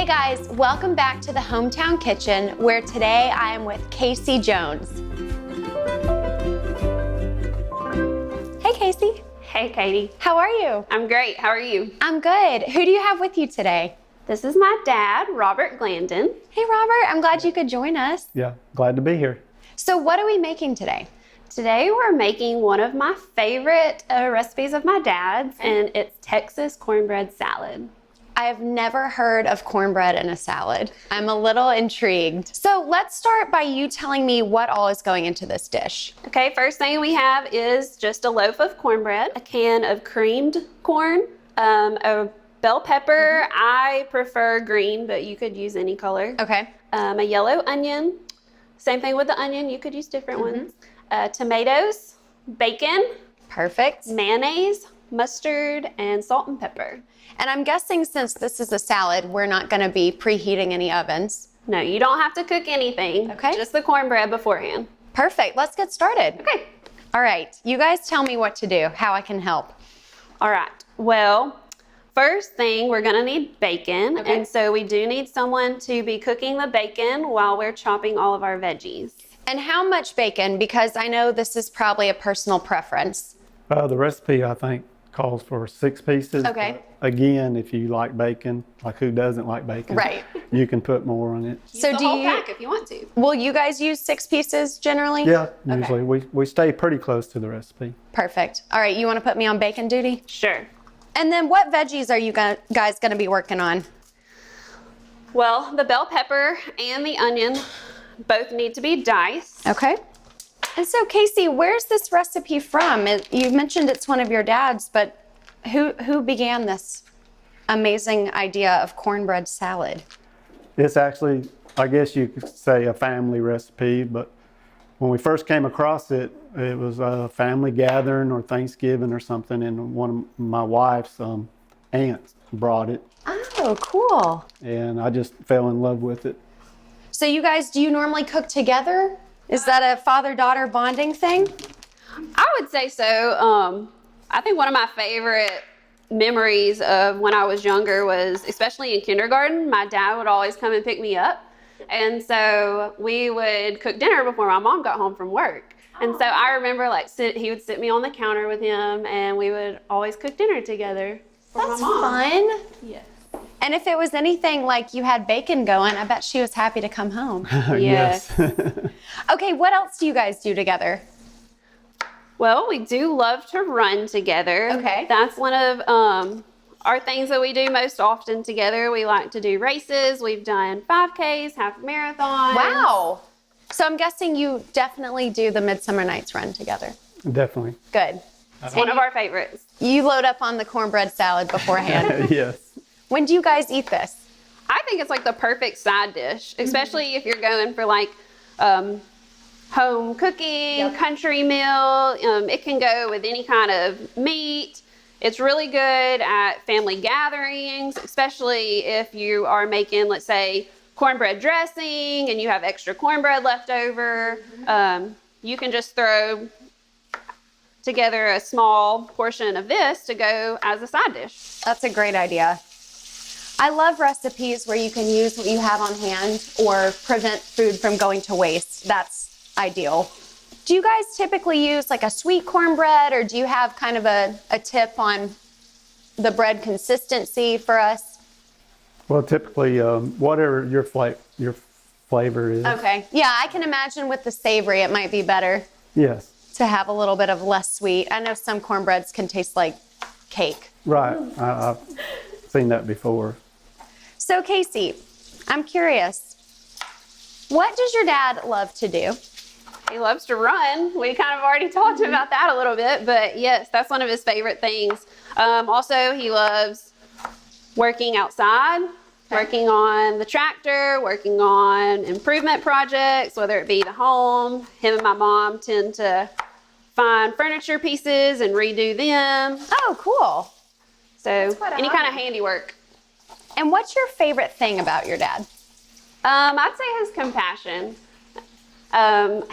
Hey guys, welcome back to the HomeTown Kitchen, where today I am with Casey Jones. Hey Casey. Hey Katie. How are you? I'm great. How are you? I'm good. Who do you have with you today? This is my dad, Robert Glandon. Hey Robert, I'm glad you could join us. Yeah, glad to be here. So what are we making today? Today we're making one of my favorite recipes of my dad's, and it's Texas cornbread salad. I have never heard of cornbread in a salad. I'm a little intrigued. So let's start by you telling me what all is going into this dish. Okay, first thing we have is just a loaf of cornbread, a can of creamed corn, a bell pepper. I prefer green, but you could use any color. Okay. A yellow onion. Same thing with the onion. You could use different ones. Tomatoes, bacon, Perfect. mayonnaise, mustard, and salt and pepper. And I'm guessing since this is a salad, we're not going to be preheating any ovens. No, you don't have to cook anything. Okay. Just the cornbread beforehand. Perfect. Let's get started. Okay. All right. You guys tell me what to do, how I can help. All right. Well, first thing, we're going to need bacon. Okay. And so we do need someone to be cooking the bacon while we're chopping all of our veggies. And how much bacon? Because I know this is probably a personal preference. The recipe, I think, calls for 6 pieces. Okay. But again, if you like bacon, like who doesn't like bacon? Right. You can put more on it. So Use the do whole you, pack if you want to. will you guys use 6 pieces generally? Yeah, Okay. usually we stay pretty close to the recipe. Perfect. All right. You want to put me on bacon duty? Sure. And then what veggies are you guys going to be working on? Well, the bell pepper and the onion both need to be diced. Okay. And so Casey, where's this recipe from? You mentioned it's one of your dad's, but who began this amazing idea of cornbread salad? It's actually, I guess you could say, a family recipe, but when we first came across it, it was a family gathering or Thanksgiving or something, and one of my wife's aunts brought it, Oh, cool. and I just fell in love with it. So you guys, do you normally cook together? Is that a father-daughter bonding thing? I would say so. I think one of my favorite memories of when I was younger was, especially in kindergarten, my dad would always come and pick me up. And so we would cook dinner before my mom got home from work. And so I remember he would sit me on the counter with him, and we would always cook dinner together for That's my mom. fun. Yes. And if it was anything like you had bacon going, I bet she was happy to come home. Yes. Okay, what else do you guys do together? Well, we do love to run together. Okay. That's one of our things that we do most often together. We like to do races. We've done 5Ks, half marathons. Wow. So I'm guessing you definitely do the Midsummer Nights run together. Definitely. Good. It's one of our favorites. You load up on the cornbread salad beforehand. Yes. When do you guys eat this? I think it's like the perfect side dish, especially if you're going for like home cooking, Yep. country meal. It can go with any kind of meat. It's really good at family gatherings, especially if you are making, let's say, cornbread dressing and you have extra cornbread left over. You can just throw together a small portion of this to go as a side dish. That's a great idea. I love recipes where you can use what you have on hand or prevent food from going to waste. That's ideal. Do you guys typically use like a sweet cornbread, or do you have kind of a tip on the bread consistency for us? Well, typically, whatever your flavor is. Okay. Yeah, I can imagine with the savory, it might be better Yes. to have a little bit of less sweet. I know some cornbreads can taste like cake. Right. I've seen that before. So Casey, I'm curious, what does your dad love to do? He loves to run. We kind of already talked about that a little bit, but yes, that's one of his favorite things. Also, he loves working outside, working on the tractor, working on improvement projects, whether it be the home. Him and my mom tend to find furniture pieces and redo them. Oh, cool. So quite a any hobby. kind of handiwork. And what's your favorite thing about your dad? I'd say his compassion.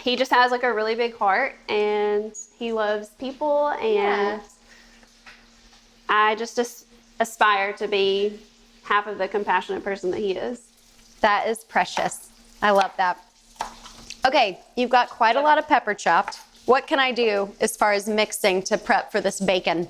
He just has like a really big heart, and he loves people, and I just aspire to be half of the compassionate person that he is. That is precious. I love that. Okay, you've got quite a lot of pepper chopped. What can I do as far as mixing to prep for this bacon?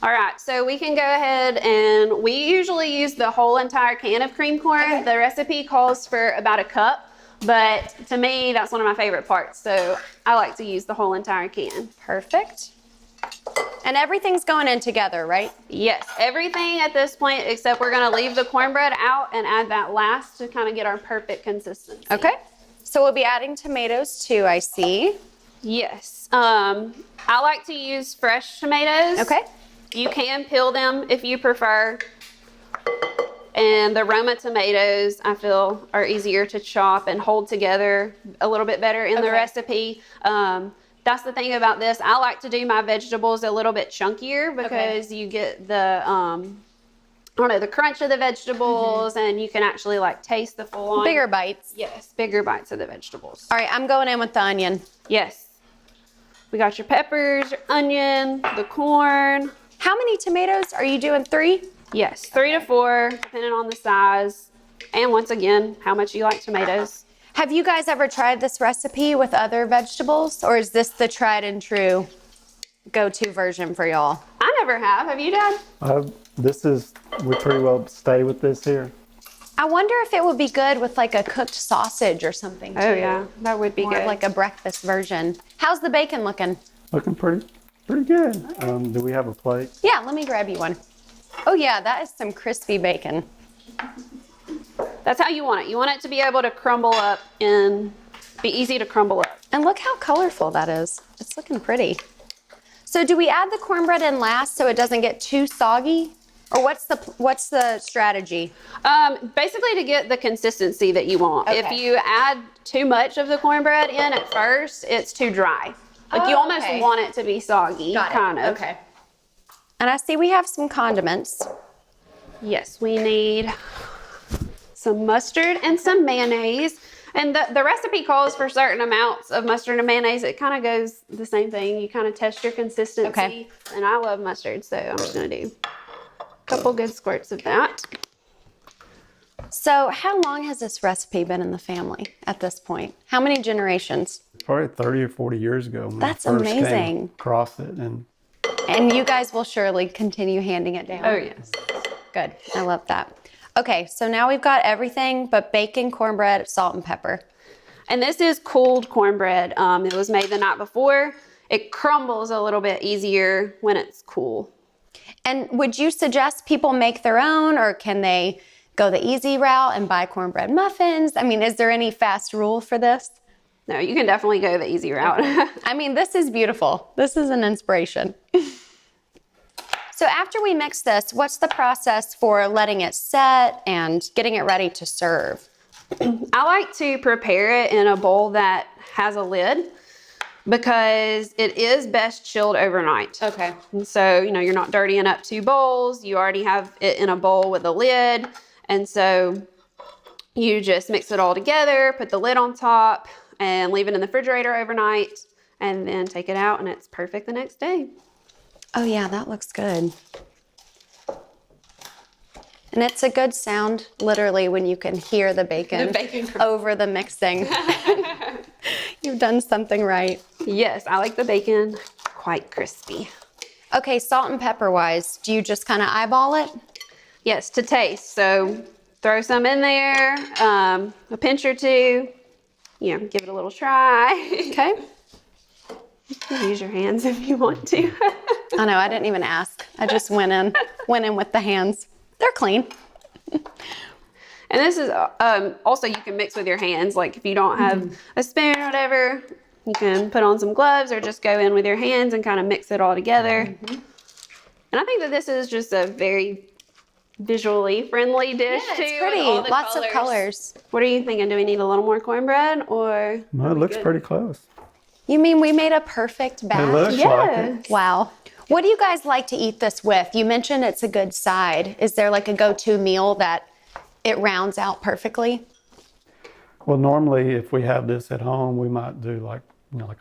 All right, so we can go ahead and we usually use the whole entire can of cream corn. Okay. The recipe calls for about a cup, but to me, that's one of my favorite parts. So I like to use the whole entire can. Perfect. And everything's going in together, right? Yes, everything at this point, except we're gonna leave the cornbread out and add that last to kind of get our perfect consistency. Okay. So we'll be adding tomatoes too, I see. Yes. I like to use fresh tomatoes. Okay. You can peel them if you prefer. And the Roma tomatoes, I feel, are easier to chop and hold together a little bit better in the recipe. That's the thing about this. I like to do my vegetables a little bit chunkier because you get the, I don't know, the crunch of the vegetables and you can actually like taste the full on. Bigger bites. Yes, bigger bites of the vegetables. All right, I'm going in with the onion. Yes. We got your peppers, your onion, the corn. How many tomatoes are you doing? 3? Yes, 3 to 4, depending on the size. And once again, how much you like tomatoes. Have you guys ever tried this recipe with other vegetables, or is this the tried and true go-to version for y'all? I never have. Have you, Dad? We pretty well stay with this here. I wonder if it would be good with like a cooked sausage or something too. Oh yeah, that would be More good. of like a breakfast version. How's the bacon looking? Looking pretty good. Do we have a plate? Yeah, let me grab you one. Oh yeah, that is some crispy bacon. That's how you want it. You want it to be able to crumble up and be easy to crumble up. And look how colorful that is. It's looking pretty. So do we add the cornbread in last so it doesn't get too soggy? Or what's the strategy? Basically to get the consistency that you want. Okay. If you add too much of the cornbread in at first, it's too dry. Like you almost want it to be soggy, kind of. Okay. And I see we have some condiments. Yes, we need some mustard and some mayonnaise. And the recipe calls for certain amounts of mustard and mayonnaise. It kind of goes the same thing. You kind of test your consistency. Okay. And I love mustard, so I'm just going to do a couple good squirts of that. So how long has this recipe been in the family at this point? How many generations? Probably 30 or 40 years ago. When That's I first came amazing. across it. And you guys will surely continue handing it down. Oh, yes. Good. I love that. Okay, so now we've got everything but bacon, cornbread, salt, and pepper. And this is cooled cornbread. It was made the night before. It crumbles a little bit easier when it's cool. And would you suggest people make their own, or can they go the easy route and buy cornbread muffins? I mean, is there any fast rule for this? No, you can definitely go the easy route. I mean, this is beautiful. This is an inspiration. So after we mix this, what's the process for letting it set and getting it ready to serve? I like to prepare it in a bowl that has a lid because it is best chilled overnight. Okay. And so, you're not dirtying up 2 bowls. You already have it in a bowl with a lid. And so you just mix it all together, put the lid on top, and leave it in the refrigerator overnight, and then take it out, and it's perfect the next day. Oh yeah, that looks good. And it's a good sound, literally, when you can hear the bacon, over the mixing. You've done something right. Yes, I like the bacon quite crispy. Okay, salt and pepper wise, do you just kind of eyeball it? Yes, to taste. So throw some in there, a pinch or 2. Give it a little try. Okay. You can use your hands if you want to. I know, I didn't even ask. I just went in with the hands. They're clean. And this is also, you can mix with your hands. Like if you don't have a spoon or whatever, you can put on some gloves or just go in with your hands and kind of mix it all together. And I think that this is just a very visually friendly dish too. It's pretty. All the Lots of colors. What are you thinking? Do we need a little more cornbread or? No, it looks pretty close. You mean we made a perfect batch? It looks like it. Wow. What do you guys like to eat this with? You mentioned it's a good side. Is there like a go-to meal that it rounds out perfectly? Well, normally if we have this at home, we might do like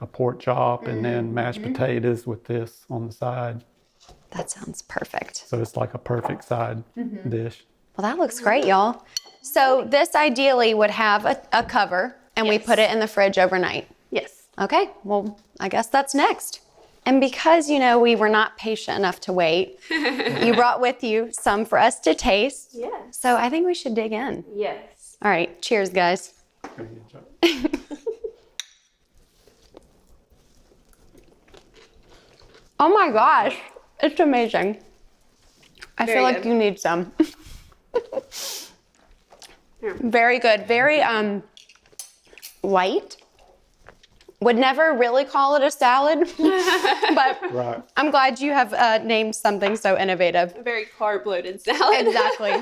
a pork chop and then mashed potatoes with this on the side. That sounds perfect. So it's like a perfect side dish. Well, that looks great, y'all. So this ideally would have a cover, and we Yes. put it in the fridge overnight. Yes. Okay, well, I guess that's next. And because, we were not patient enough to wait, you brought with you some for us to taste. Yes. So I think we should dig in. Yes. All right, cheers, guys. Oh my gosh, it's amazing. I Very feel like good. you need some. Here. Very good, very white. Would never really call it a salad, but Right. I'm glad you have named something so innovative. A very carb-loaded salad. Exactly.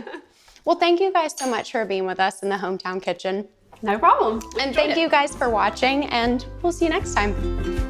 Well, thank you guys so much for being with us in the HomeTown kitchen. No problem. And Enjoyed thank it. you guys for watching, and we'll see you next time.